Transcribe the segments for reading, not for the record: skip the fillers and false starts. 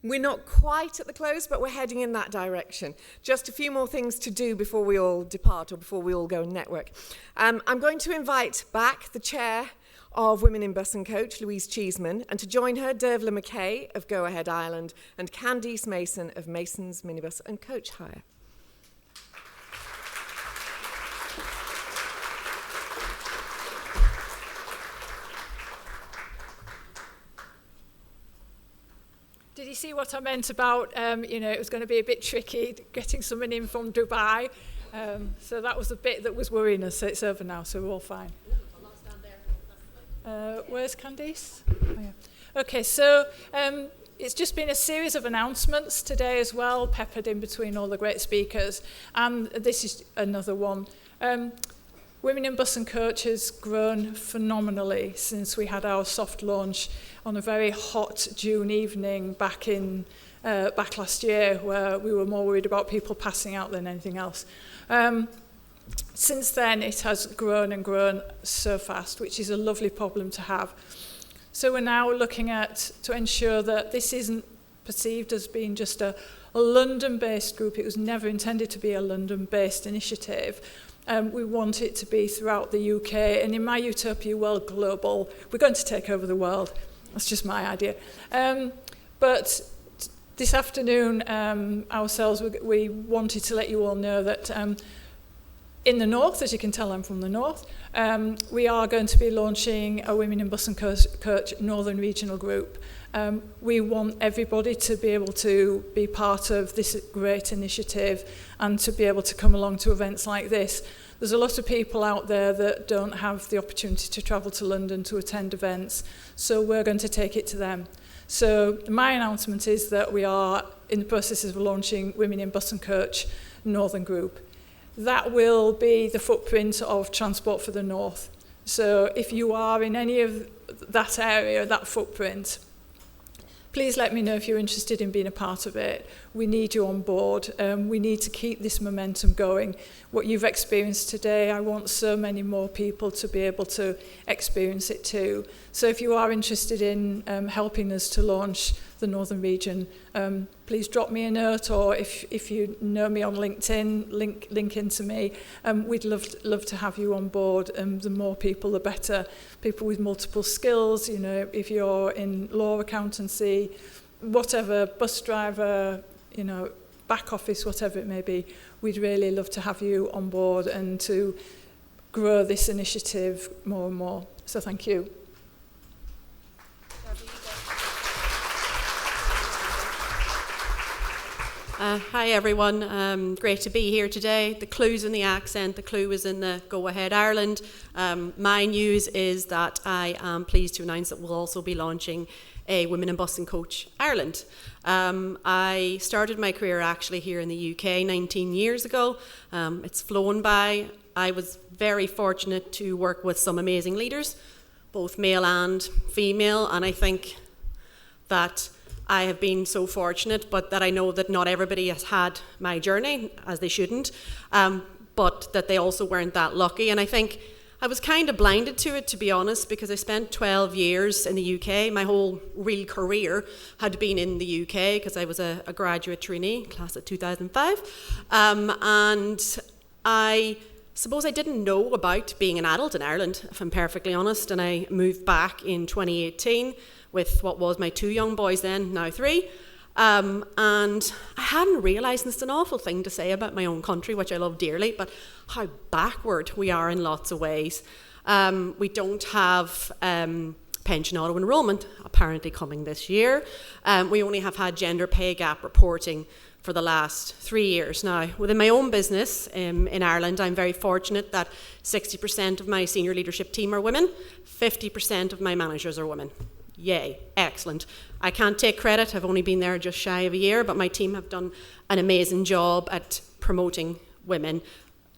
We're not quite at the close, but we're heading in that direction. Just a few more things to do before we all depart or before we all go and network. I'm going to invite back the chair of Women in Bus and Coach, Louise Cheeseman, and to join her, Dervla McKay of Go Ahead Ireland and Candice Mason of Mason's Minibus and Coach Hire. Did you see what I meant about, it was going to be a bit tricky getting someone in from Dubai. So that was the bit that was worrying us. So it's over now, so we're all fine. Where's Candice? Oh, yeah. Okay, so it's just been a series of announcements today as well, peppered in between all the great speakers. And this is another one. Women in Bus and Coach has grown phenomenally since we had our soft launch on a very hot June evening back last year, where we were more worried about people passing out than anything else. Since then, it has grown and grown so fast, which is a lovely problem to have. So we're now looking to ensure that this isn't perceived as being just a London-based group. It was never intended to be a London-based initiative. We want it to be throughout the UK, and in my utopia world, global. We're going to take over the world. That's just my idea. But this afternoon, ourselves, we wanted to let you all know that in the north, as you can tell, I'm from the north, we are going to be launching a Women in Bus and Coach Northern Regional Group. We want everybody to be able to be part of this great initiative and to be able to come along to events like this. There's a lot of people out there that don't have the opportunity to travel to London to attend events, so we're going to take it to them. So my announcement is that we are in the process of launching Women in Bus and Coach Northern Group. That will be the footprint of Transport for the North. So if you are in any of that area, that footprint, please let me know if you're interested in being a part of it. We need you on board. We need to keep this momentum going. What you've experienced today, I want so many more people to be able to experience it too. So if you are interested in helping us to launch the Northern region, please drop me a note, or if you know me on LinkedIn, link into me. We'd love to have you on board. The more people, the better. People with multiple skills, if you're in law, accountancy, whatever, bus driver, back office, whatever it may be, we'd really love to have you on board and to grow this initiative more and more. So thank you. Hi everyone, great to be here today. The clue's in the accent, the clue is in the Go Ahead Ireland. My news is that I am pleased to announce that we'll also be launching a Women in Bus and Coach Ireland. I started my career actually here in the UK 19 years ago. It's flown by. I was very fortunate to work with some amazing leaders, both male and female, and I think that I have been so fortunate, but that I know that not everybody has had my journey, as they shouldn't, but that they also weren't that lucky. And I think I was kind of blinded to it, to be honest, because I spent 12 years in the UK. My whole real career had been in the UK because I was a graduate trainee, class of 2005. And I suppose I didn't know about being an adult in Ireland, if I'm perfectly honest, and I moved back in 2018 with what was my 2 young boys then, now 3. And I hadn't realised, and it's an awful thing to say about my own country, which I love dearly, but how backward we are in lots of ways. We don't have pension auto-enrolment, apparently coming this year. We only have had gender pay gap reporting for the last 3 years now. Within my own business in Ireland, I'm very fortunate that 60% of my senior leadership team are women, 50% of my managers are women. Yay, excellent. I can't take credit, I've only been there just shy of a year, but my team have done an amazing job at promoting women,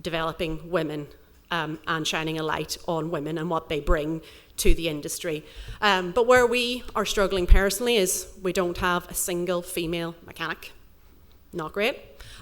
developing women, and shining a light on women and what they bring to the industry. But where we are struggling personally is we don't have a single female mechanic. Not great.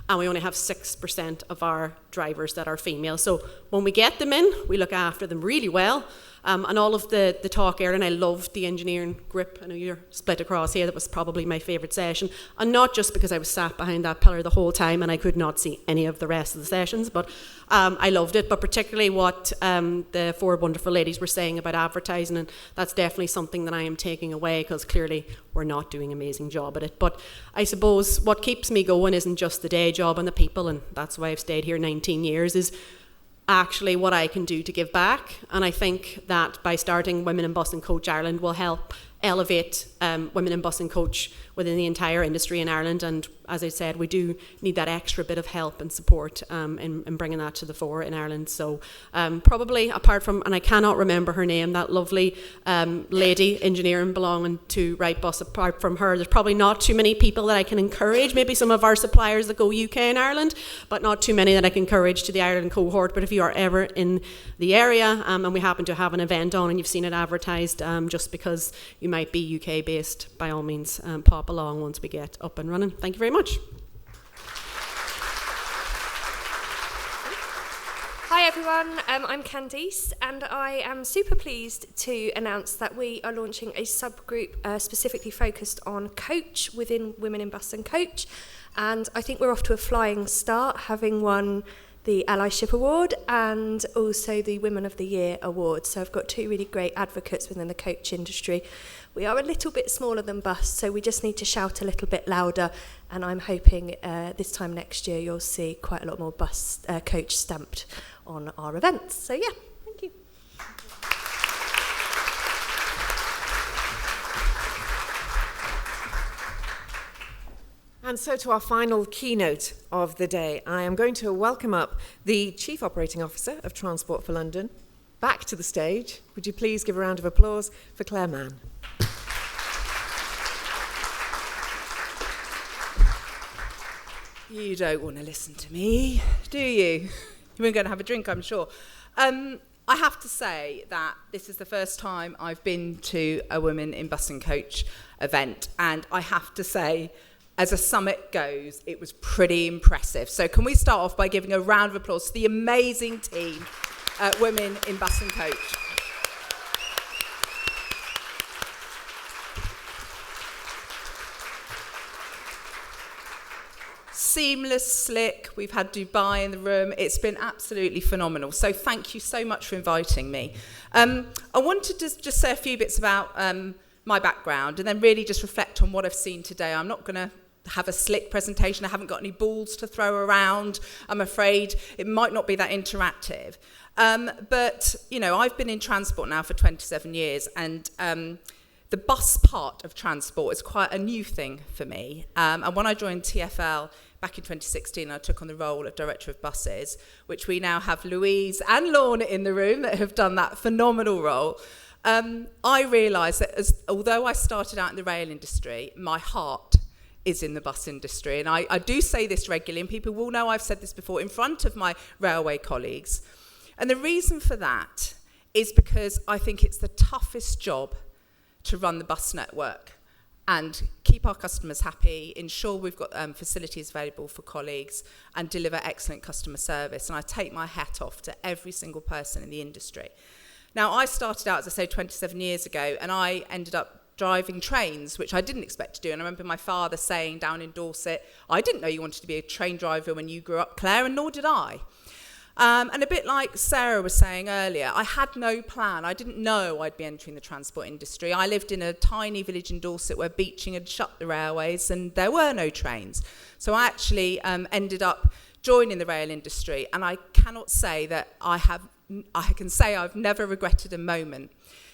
and we only have 6% of our drivers that are female. So when we get them in, we look after them really well. And all of the talk earlier, and I loved the engineering group. I know you're split across here. That was probably my favourite session. And not just because I was sat behind that pillar the whole time and I could not see any of the rest of the sessions, but I loved it. But particularly what the four wonderful ladies were saying about advertising, and that's definitely something that I am taking away, because clearly we're not doing an amazing job at it. But I suppose what keeps me going isn't just the day job and the people, and that's why I've stayed here 19 years, is actually what I can do to give back. And I think that by starting Women in Bus and Coach Ireland will help elevate women in bus and coach within the entire industry in Ireland. And as I said, we do need that extra bit of help and support in bringing that to the fore in Ireland. So probably apart from, and I cannot remember her name, that lovely lady engineering belonging to Right Bus, apart from her, there's probably not too many people that I can encourage. Maybe some of our suppliers that go UK and Ireland, but not too many that I can encourage to the Ireland cohort. But if you are ever in the area and we happen to have an event on and you've seen it advertised, just because you might be UK based, by all means pop along once we get up and running. Thank you very much. Hi everyone, I'm Candice, and I am super pleased to announce that we are launching a subgroup specifically focused on coach within Women in Bus and Coach, and I think we're off to a flying start, having won the Allyship Award and also the Women of the Year Award. So I've got two really great advocates within the coach industry. We are a little bit smaller than bus, so we just need to shout a little bit louder, and I'm hoping this time next year you'll see quite a lot more bus coach stamped on our events. So yeah, thank you. And so to our final keynote of the day, I am going to welcome up the Chief Operating Officer of Transport for London back to the stage. Would you please give a round of applause for Claire Mann? You don't want to listen to me, do you? You weren't going to have a drink, I'm sure. I have to say that this is the first time I've been to a Women in Bus and Coach event, and I have to say, as a summit goes, it was pretty impressive. So can we start off by giving a round of applause to the amazing team at Women in Bus and Coach? Seamless, slick. We've had Dubai in the room. It's been absolutely phenomenal. So thank you so much for inviting me. I wanted to just say a few bits about my background and then really just reflect on what I've seen today. I'm not going to have a slick presentation. I haven't got any balls to throw around. I'm afraid it might not be that interactive. But, you know, I've been in transport now for 27 years, and the bus part of transport is quite a new thing for me. And when I joined TfL back in 2016, I took on the role of Director of Buses, which we now have Louise and Lorna in the room that have done that phenomenal role. I realised that although I started out in the rail industry, my heart is in the bus industry. And I do say this regularly, and people will know I've said this before in front of my railway colleagues. And the reason for that is because I think it's the toughest job to run the bus network and keep our customers happy, ensure we've got facilities available for colleagues, and deliver excellent customer service. And I take my hat off to every single person in the industry. Now, I started out, as I say, 27 years ago, and I ended up driving trains, which I didn't expect to do. And I remember my father saying down in Dorset, I didn't know you wanted to be a train driver when you grew up, Claire, and nor did I. And a bit like Sarah was saying earlier, I had no plan. I didn't know I'd be entering the transport industry. I lived in a tiny village in Dorset where Beeching had shut the railways and there were no trains. So I actually ended up joining the rail industry, and I cannot say that I can say I've never regretted a moment.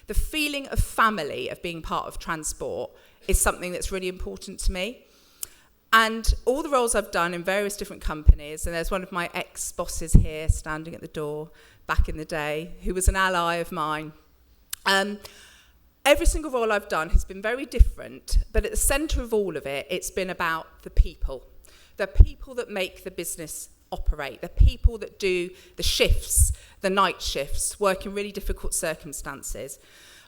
The feeling of family, of being part of transport, is something that's really important to me. And all the roles I've done in various different companies, and there's one of my ex-bosses here standing at the door back in the day, who was an ally of mine. Every single role I've done has been very different, but at the centre of all of it, it's been about the people that make the business operate, the people that do the shifts, the night shifts, work in really difficult circumstances.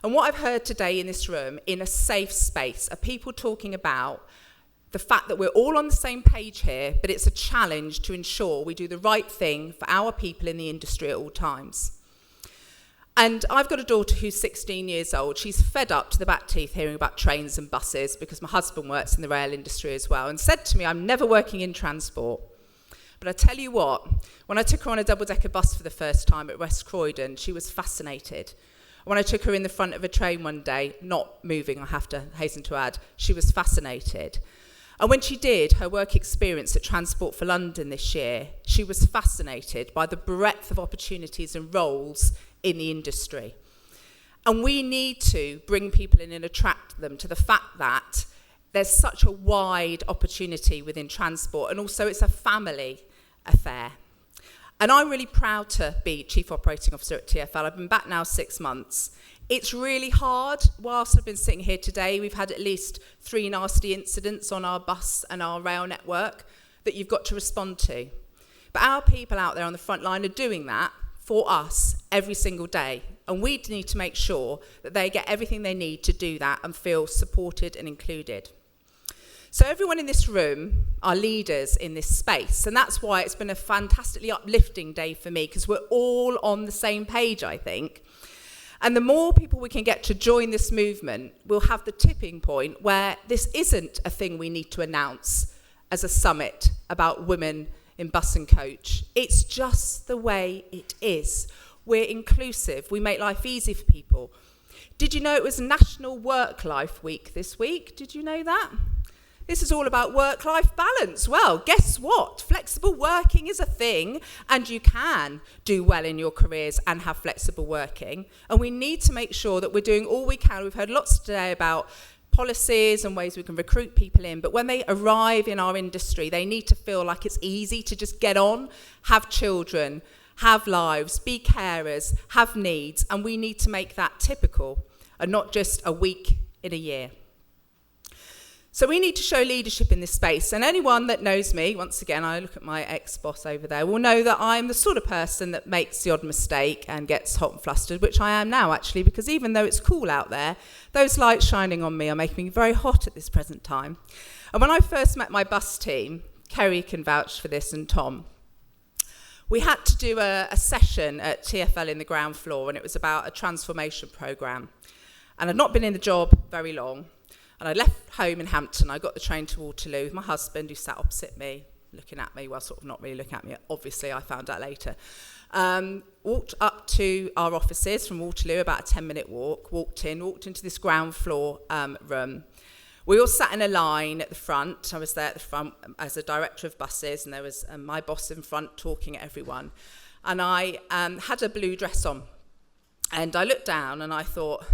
And what I've heard today in this room, in a safe space, are people talking about the fact that we're all on the same page here, but it's a challenge to ensure we do the right thing for our people in the industry at all times. And I've got a daughter who's 16 years old. She's fed up to the back teeth hearing about trains and buses because my husband works in the rail industry as well, and said to me, I'm never working in transport. But I tell you what, when I took her on a double-decker bus for the first time at West Croydon, she was fascinated. When I took her in the front of a train one day, not moving, I have to hasten to add, she was fascinated. And when she did her work experience at Transport for London this year, she was fascinated by the breadth of opportunities and roles in the industry. And we need to bring people in and attract them to the fact that there's such a wide opportunity within transport, and also it's a family affair. And I'm really proud to be Chief Operating Officer at TfL. I've been back now 6 months. It's really hard. Whilst I've been sitting here today, we've had at least 3 nasty incidents on our bus and our rail network that you've got to respond to. But our people out there on the front line are doing that for us every single day. And we need to make sure that they get everything they need to do that and feel supported and included. So everyone in this room are leaders in this space, and that's why it's been a fantastically uplifting day for me, because we're all on the same page, I think. And the more people we can get to join this movement, we'll have the tipping point where this isn't a thing we need to announce as a summit about women in bus and coach. It's just the way it is. We're inclusive. We make life easy for people. Did you know it was National Work-Life Week this week? Did you know that? This is all about work-life balance. Well, guess what? Flexible working is a thing, and you can do well in your careers and have flexible working. And we need to make sure that we're doing all we can. We've heard lots today about policies and ways we can recruit people in, but when they arrive in our industry, they need to feel like it's easy to just get on, have children, have lives, be carers, have needs, and we need to make that typical and not just a week in a year. So we need to show leadership in this space. And anyone that knows me, once again, I look at my ex-boss over there, will know that I'm the sort of person that makes the odd mistake and gets hot and flustered, which I am now, actually, because even though it's cool out there, those lights shining on me are making me very hot at this present time. And when I first met my bus team, Kerry can vouch for this, and Tom, we had to do a session at TfL in the ground floor, and it was about a transformation programme. And I'd not been in the job very long. And I left home in Hampton. I got the train to Waterloo with my husband, who sat opposite me, looking at me. Well, sort of not really looking at me. Obviously, I found out later. Walked up to our offices from Waterloo, about a 10-minute walk. Walked into this ground floor room. We all sat in a line at the front. I was there at the front as a director of buses, and there was my boss in front talking at everyone. And I had a blue dress on. And I looked down and I thought,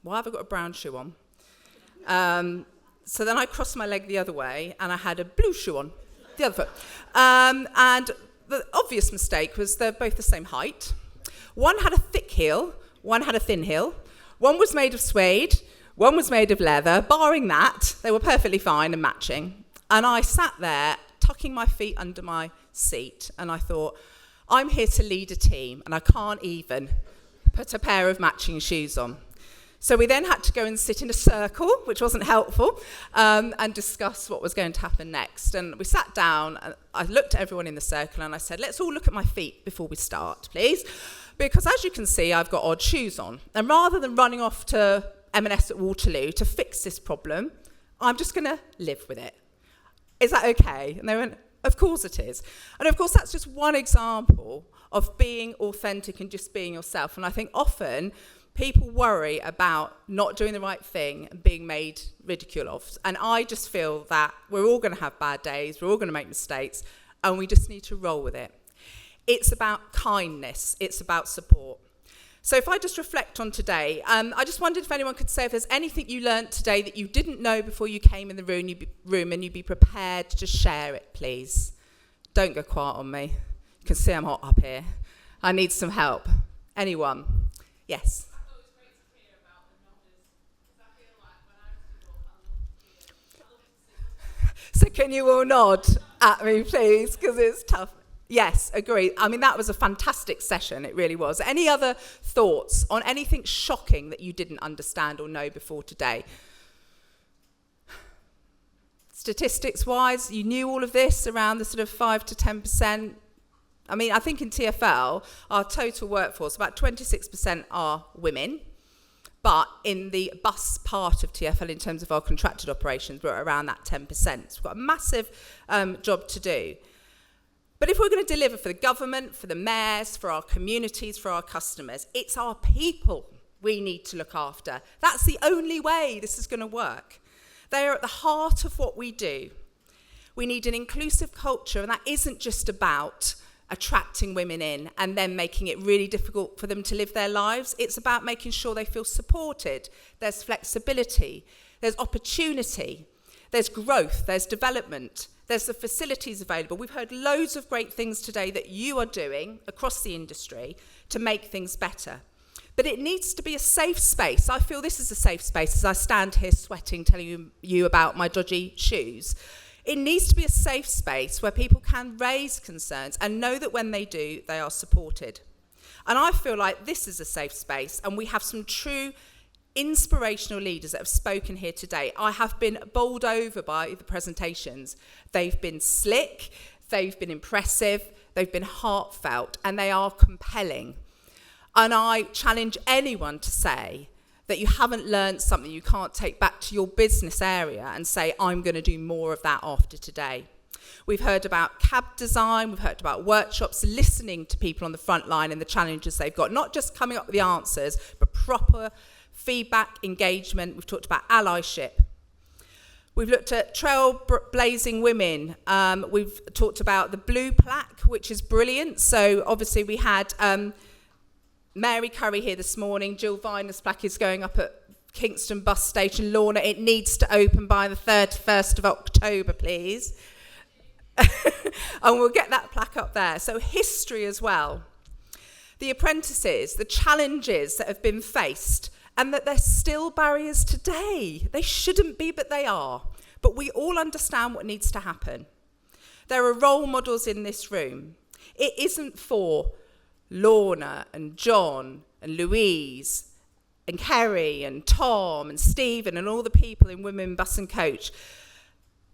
why have I got a brown shoe on? So then I crossed my leg the other way and I had a blue shoe on, the other foot. And the obvious mistake was they're both the same height. One had a thick heel, one had a thin heel. One was made of suede, one was made of leather. Barring that, they were perfectly fine and matching. And I sat there, tucking my feet under my seat, and I thought, I'm here to lead a team, and I can't even put a pair of matching shoes on. So we then had to go and sit in a circle, which wasn't helpful, and discuss what was going to happen next. And we sat down, and I looked at everyone in the circle, and I said, let's all look at my feet before we start, please. Because as you can see, I've got odd shoes on. And rather than running off to M&S at Waterloo to fix this problem, I'm just going to live with it. Is that okay? And they went, of course it is. And of course, that's just one example of being authentic and just being yourself. And I think often people worry about not doing the right thing and being made ridicule of. And I just feel that we're all going to have bad days, we're all going to make mistakes, and we just need to roll with it. It's about kindness, it's about support. So if I just reflect on today, I just wondered if anyone could say if there's anything you learnt today that you didn't know before you came in the room and you'd be prepared to share it, please. Don't go quiet on me. You can see I'm hot up here. I need some help. Anyone? Yes? So can you all nod at me, please, because it's tough. Yes, agree. I mean, that was a fantastic session. It really was. Any other thoughts on anything shocking that you didn't understand or know before today? Statistics-wise, you knew all of this, around the sort of 5 to 10%. I mean, I think in TfL, our total workforce, about 26% are women. But in the bus part of TfL, in terms of our contracted operations, we're around that 10%. So we've got a massive job to do. But if we're going to deliver for the government, for the mayors, for our communities, for our customers, it's our people we need to look after. That's the only way this is going to work. They are at the heart of what we do. We need an inclusive culture, and that isn't just about attracting women in and then making it really difficult for them to live their lives. It's about making sure they feel supported. There's flexibility, there's opportunity, there's growth, there's development, there's the facilities available. We've heard loads of great things today that you are doing across the industry to make things better. But it needs to be a safe space. I feel this is a safe space as I stand here sweating, telling you about my dodgy shoes. It needs to be a safe space where people can raise concerns and know that when they do, they are supported. And I feel like this is a safe space, and we have some true inspirational leaders that have spoken here today. I have been bowled over by the presentations. They've been slick, they've been impressive, they've been heartfelt, and they are compelling. And I challenge anyone to say that you haven't learned something you can't take back to your business area and say, I'm going to do more of that after today. We've heard about cab design, we've heard about workshops, listening to people on the front line and the challenges they've got, not just coming up with the answers, but proper feedback, engagement. We've talked about allyship. We've looked at trailblazing women. We've talked about the blue plaque, which is brilliant. So obviously we had Mary Curry here this morning. Jill Viner's plaque is going up at Kingston bus station. Lorna, it needs to open by the 31st of October, please. And we'll get that plaque up there. So history as well. The apprentices, the challenges that have been faced, and that there's still barriers today. They shouldn't be, but they are. But we all understand what needs to happen. There are role models in this room. It isn't for Lorna and John and Louise and Kerry and Tom and Stephen and all the people in Women Bus and Coach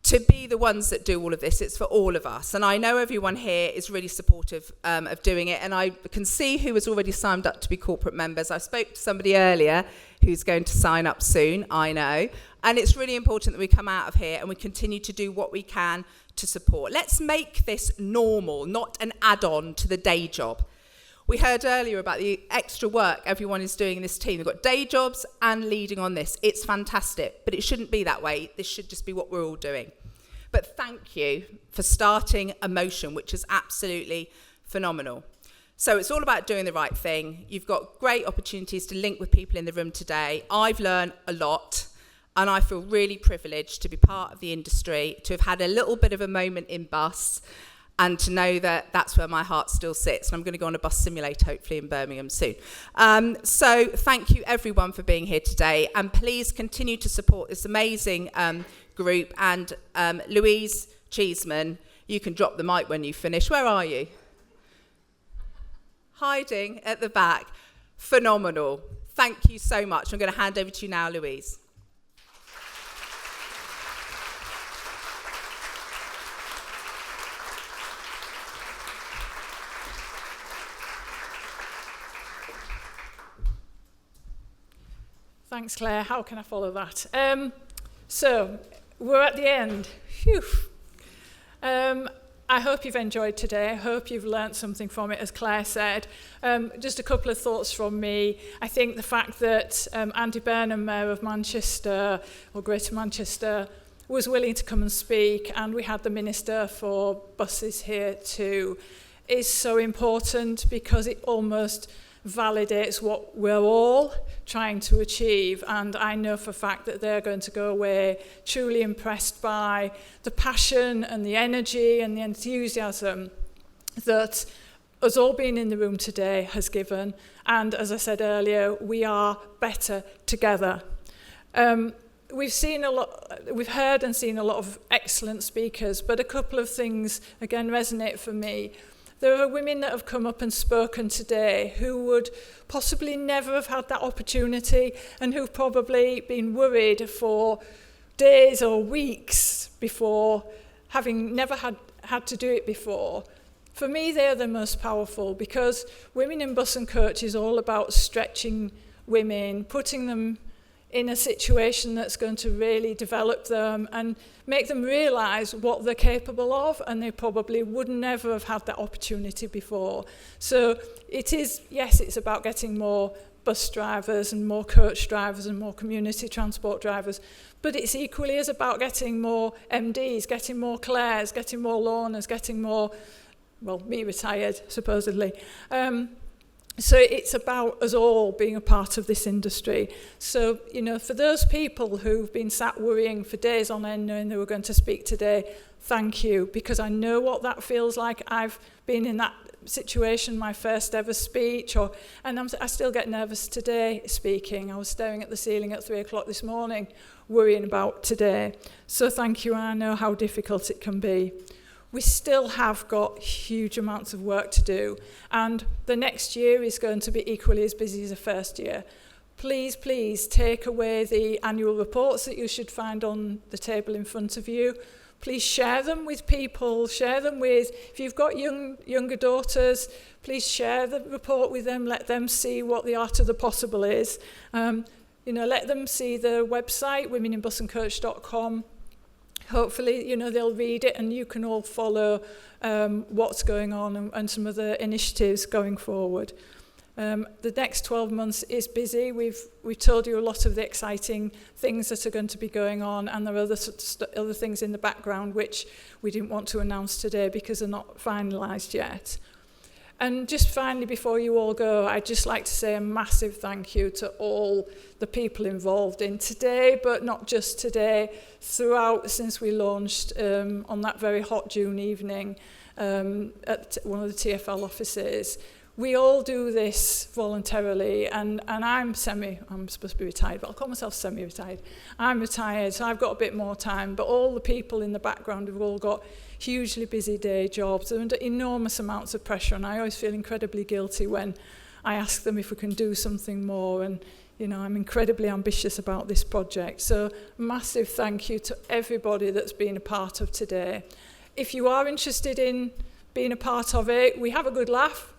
to be the ones that do all of this. It's for all of us. And I know everyone here is really supportive of doing it. And I can see who has already signed up to be corporate members. I spoke to somebody earlier who's going to sign up soon, I know. And it's really important that we come out of here and we continue to do what we can to support. Let's make this normal, not an add-on to the day job. We heard earlier about the extra work everyone is doing in this team. They've got day jobs and leading on this. It's fantastic, but it shouldn't be that way. This should just be what we're all doing. But thank you for starting a motion, which is absolutely phenomenal. So it's all about doing the right thing. You've got great opportunities to link with people in the room today. I've learned a lot, and I feel really privileged to be part of the industry, to have had a little bit of a moment in bus, and to know that that's where my heart still sits. And I'm going to go on a bus simulator, hopefully in Birmingham soon. So thank you, everyone, for being here today. And please continue to support this amazing group. And Louise, Cheeseman, you can drop the mic when you finish. Where are you? Hiding at the back. Phenomenal. Thank you so much. I'm going to hand over to you now, Louise. Thanks, Claire. How can I follow that? So, we're at the end. Phew. I hope you've enjoyed today. I hope you've learnt something from it, as Claire said. Just a couple of thoughts from me. I think the fact that Andy Burnham, Mayor of Manchester, or Greater Manchester, was willing to come and speak, and we had the Minister for Buses here too, is so important, because it almost validates what we're all trying to achieve. And I know for a fact that they're going to go away truly impressed by the passion and the energy and the enthusiasm that us all being in the room today has given. And as I said earlier, we are better together. We've heard and seen a lot of excellent speakers, but a couple of things again resonate for me. There are women that have come up and spoken today who would possibly never have had that opportunity, and who've probably been worried for days or weeks before, having never had to do it before, for me, they're the most powerful, because Women in Bus and Coach is all about stretching women, putting them in a situation that's going to really develop them and make them realise what they're capable of, and they probably would never have had that opportunity before. So it is, yes, it's about getting more bus drivers and more coach drivers and more community transport drivers, but it's equally as about getting more MDs, getting more Claires, getting more Lornas, getting more, well, me retired, supposedly. So it's about us all being a part of this industry. So, you know, for those people who've been sat worrying for days on end knowing they were going to speak today, thank you, because I know what that feels like. I've been in that situation, my first ever speech, and I still get nervous today speaking. I was staring at the ceiling at 3 o'clock this morning, worrying about today. So thank you, and I know how difficult it can be. We still have got huge amounts of work to do, and the next year is going to be equally as busy as the first year. Please, please take away the annual reports that you should find on the table in front of you. Please share them with people, share them with, if you've got younger daughters, please share the report with them, let them see what the art of the possible is. You know, let them see the website, womeninbusandcoach.com. Hopefully, you know, they'll read it and you can all follow what's going on and some of the initiatives going forward. The next 12 months is busy. We've told you a lot of the exciting things that are going to be going on, and there are other things in the background which we didn't want to announce today because they're not finalised yet. And just finally, before you all go, I'd just like to say a massive thank you to all the people involved in today, but not just today, throughout since we launched on that very hot June evening at one of the TfL offices. We all do this voluntarily, and I'm supposed to be retired, but I'll call myself semi-retired. I'm retired, so I've got a bit more time, but all the people in the background have all got hugely busy day jobs. They're under enormous amounts of pressure, and I always feel incredibly guilty when I ask them if we can do something more, and you know, I'm incredibly ambitious about this project. So massive thank you to everybody that's been a part of today. If you are interested in being a part of it, we have a good laugh.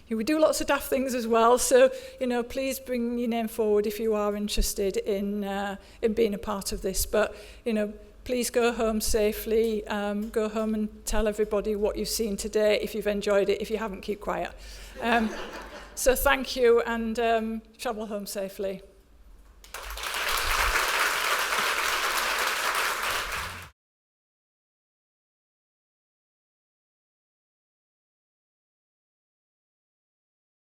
We do lots of daft things as well, so you know, please bring your name forward if you are interested in being a part of this. But you know, please go home safely. Go home and tell everybody what you've seen today. If you've enjoyed it, if you haven't, keep quiet. So thank you, and travel home safely.